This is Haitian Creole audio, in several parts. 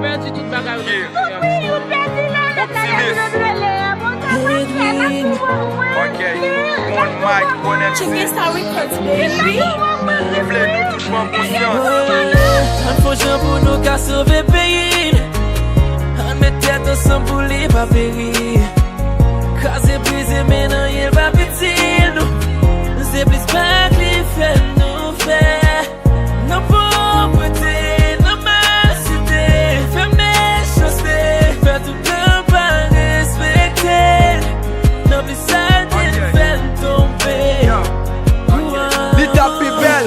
perdu toute bagarre. Edwing. Ok, one mic, one MC. Check this out, records, baby. Vle nou tout prend konsyans. An fòjan pou nou ka sauve peyi. An met tèt ansan pou li pa peri. Kaze brise menan yel va pitil nou. Se plis pak li fè nou fè. Nan poprete, nan masite. Fè mechosté, fè tout nan pa respekte. Nan plis salte fè tombe. Li tap pi bel.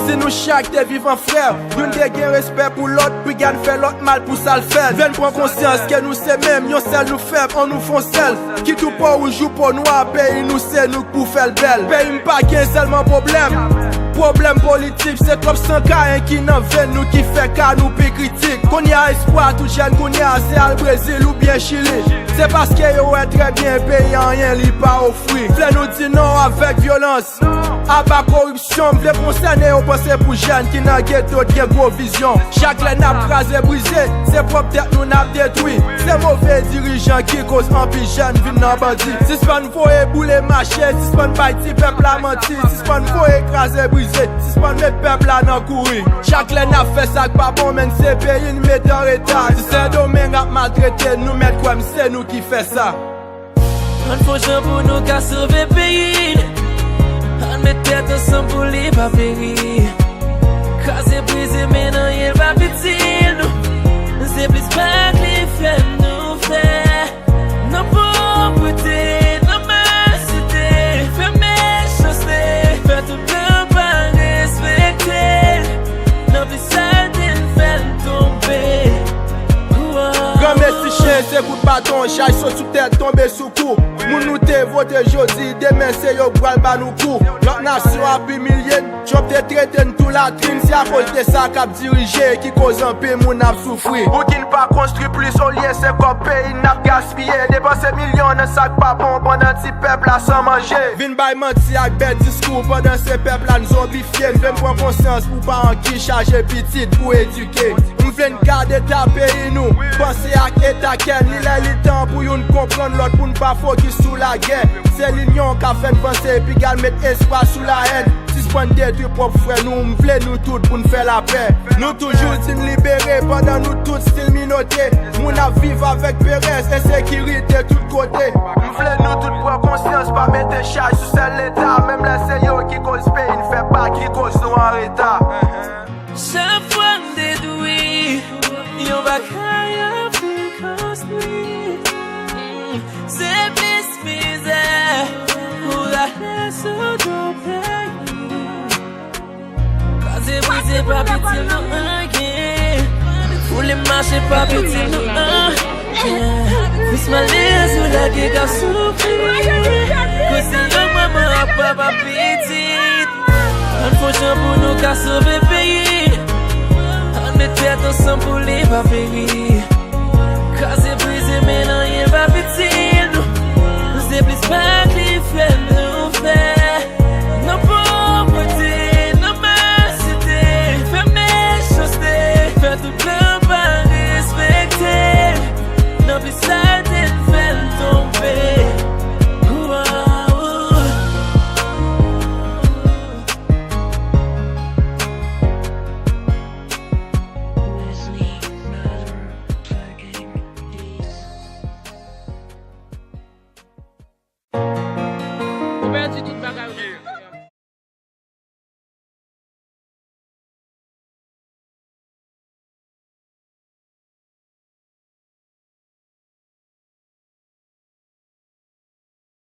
Si nous chaque te vivant frère, yon de gen respect pour l'autre, puis gagne fait l'autre mal pour ça le faire. Ven prend conscience que nous c'est même, yon sel nous faible, on nous font sel. Qui tout pas ou joue pour nous à pays, nous c'est nous pour faire le bel. Pays m'pas qu'un seulement problème. Problème politique, c'est trop sans cas qui n'en vient nous qui fait qu'à nous plus critique. Qu'on y a espoir, tout jeune qu'on y a, c'est al Brésil ou bien Chili. C'est parce que yo est très bien payé, rien li pas offrir. V'lè nous dit non avec violence. Abat corruption, v'lè konsyane ou pense pour jeunes qui nan ghetto gen gros vision. Chaque lè n'a krasé brisé, c'est propre tête nous n'a détruit. C'est mauvais dirigeants qui cause en pis jeunes vin nan bandit. Si c'est pas nous faut ébouler marché, si c'est pas nous baïti peuple a menti, si c'est pas nous faut écraser brisé, si c'est pas nous mettre peuple a nan courir. Chaque lè n'a fait ça pas bon, men c'est pays nous met en retard. Si c'est un domaine à maltraiter, nous mettre comme c'est nous qui fait ça. An fòjan pou nou ka sauve peyi. An met tèt ansan pou li pa peri. Kaze brise menan yel va pitil nou. Se plis pak li fè nou fè. Nan poprete, nan masite. Fè mechosté, fè tout nan pa respekte. Nan plis salte fè tombe. Grand messi chien, c'est coup de bâton, chaille saut sous tête, tomber sous coup. Moun nou te vote jodi, demain c'est yo bral ba nou kou. L'autre nation a pi million, chop te traite tout la trine. C'est à cause de ça qu'a dirigé, qui cause un peu moun ap souffri. Ou qui n'a pas construit plus au lien, c'est comme pays n'a gaspillé. Dépenser millions dans sac pas bon pendant ti peuple a sans manger. Vin bay menti ak bête discours pendant ces peuples a nous zombifié. Vin prendre conscience pour parents qui charge petit pour éduquer. M'vle garder ta pays nous, penser ak état ken. Il est le temps pour yon comprendre l'autre pour ne pas focus sous la guerre. C'est l'union qui a fait penser puis gal mettre espoir sous la haine. Si c'est pas détruire propre frère nous, m'vle nous tout pour nous faire la paix. Nous toujours dit libérer pendant nous tous style minoté. Moun a vivre avec péresse et sécurité tout côté. M'vle nous tout prendre conscience pas mettre charge sous celle l'état. Même les yo qui cause pays ne fait pas qui cause nous en retard. Chaque fois m'dédoui, yon bakaya fi construit. C'est plus misère pour la laisse au pays. Kaze brise pas petit nous again. Pour les marcher pas petit nous again. Fils malaise ou la gueule a souffrir. Cause yon maman a papa petit. An fòjan pou nou ka sauve peyi. An met tèt ansan pou li pa peri.